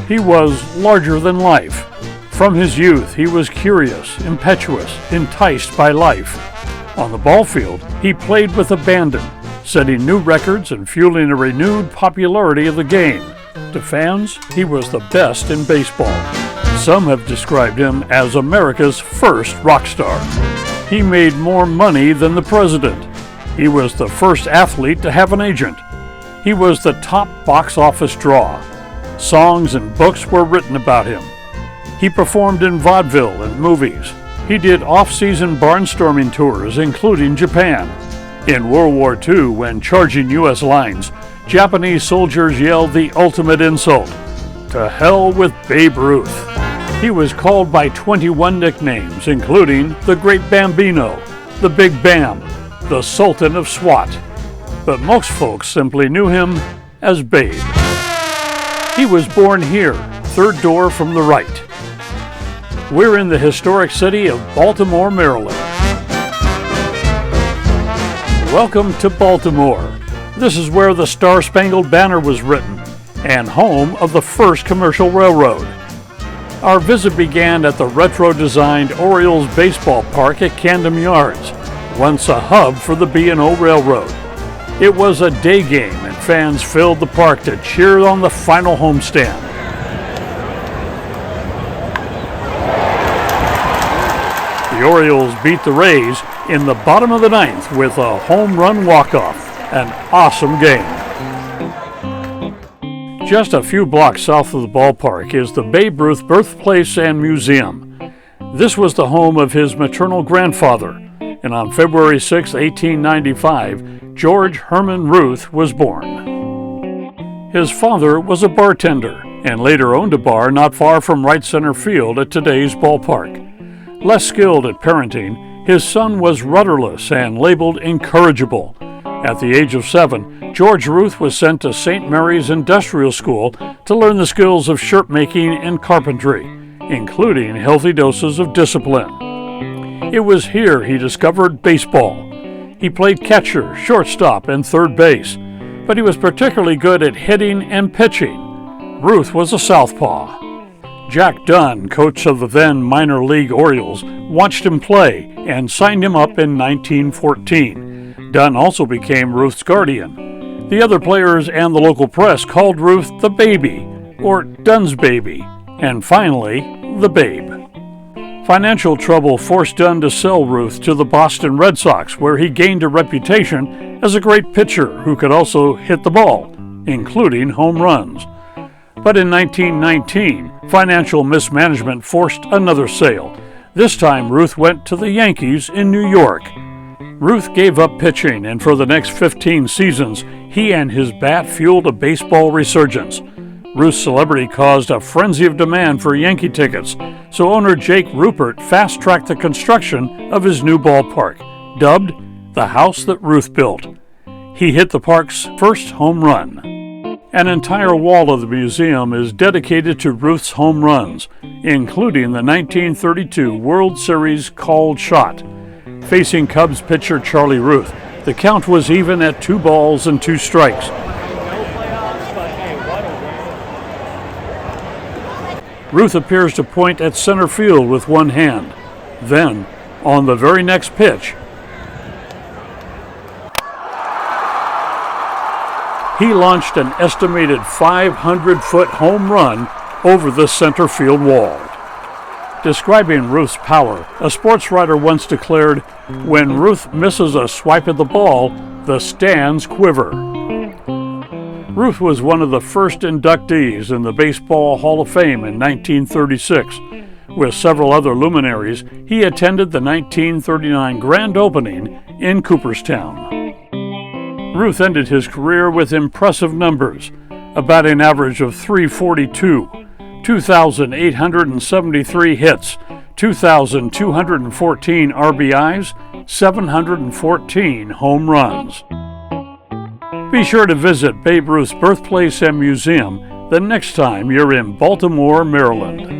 He was larger than life. From his youth, he was curious, impetuous, enticed by life. On the ball field, he played with abandon, setting new records and fueling a renewed popularity of the game. To fans, he was the best in baseball. Some have described him as America's first rock star. He made more money than the president. He was the first athlete to have an agent. He was the top box office draw. Songs and books were written about him. He performed in vaudeville and movies. He did off-season barnstorming tours, including Japan. In World War II, when charging U.S. lines, Japanese soldiers yelled the ultimate insult: "To hell with Babe Ruth." He was called by 21 nicknames, including the Great Bambino, the Big Bam, the Sultan of Swat. But most folks simply knew him as Babe. He was born here, third door from the right. We're in the historic city of Baltimore, Maryland. Welcome to Baltimore. This is where the Star-Spangled Banner was written, and home of the first commercial railroad. Our visit began at the retro-designed Orioles baseball park at Camden Yards, once a hub for the B&O Railroad. It was a day game, and fans filled the park to cheer on the final homestand. The Orioles beat the Rays in the bottom of the ninth with a home run walk-off. An awesome game. Just a few blocks south of the ballpark is the Babe Ruth Birthplace and Museum. This was the home of his maternal grandfather, and on February 6, 1895, George Herman Ruth was born. His father was a bartender and later owned a bar not far from right center field at today's ballpark. Less skilled at parenting, his son was rudderless and labeled incorrigible. At the age of 7, George Ruth was sent to St. Mary's Industrial School to learn the skills of shirt making and carpentry, including healthy doses of discipline. It was here he discovered baseball. He played catcher, shortstop, and third base, but he was particularly good at hitting and pitching. Ruth was a southpaw. Jack Dunn, coach of the then minor league Orioles, watched him play and signed him up in 1914. Dunn also became Ruth's guardian. The other players and the local press called Ruth the Baby, or Dunn's Baby, and finally, the Babe. Financial trouble forced Dunn to sell Ruth to the Boston Red Sox, where he gained a reputation as a great pitcher who could also hit the ball, including home runs. But in 1919, financial mismanagement forced another sale. This time, Ruth went to the Yankees in New York. Ruth gave up pitching, and for the next 15 seasons, he and his bat fueled a baseball resurgence. Ruth's celebrity caused a frenzy of demand for Yankee tickets, so owner Jake Rupert fast-tracked the construction of his new ballpark, dubbed the house that Ruth built. He hit the park's first home run. An entire wall of the museum is dedicated to Ruth's home runs, including the 1932 World Series called shot. Facing Cubs pitcher Charlie Ruth, the count was even at 2 balls and 2 strikes. Ruth appears to point at center field with one hand. Then, on the very next pitch, he launched an estimated 500-foot home run over the center field wall. Describing Ruth's power, a sports writer once declared, "When Ruth misses a swipe at the ball, the stands quiver." Ruth was one of the first inductees in the Baseball Hall of Fame in 1936. With several other luminaries, he attended the 1939 grand opening in Cooperstown. Ruth ended his career with impressive numbers, a batting average of .342, 2,873 hits, 2,214 RBIs, 714 home runs. Be sure to visit Babe Ruth's birthplace and museum the next time you're in Baltimore, Maryland.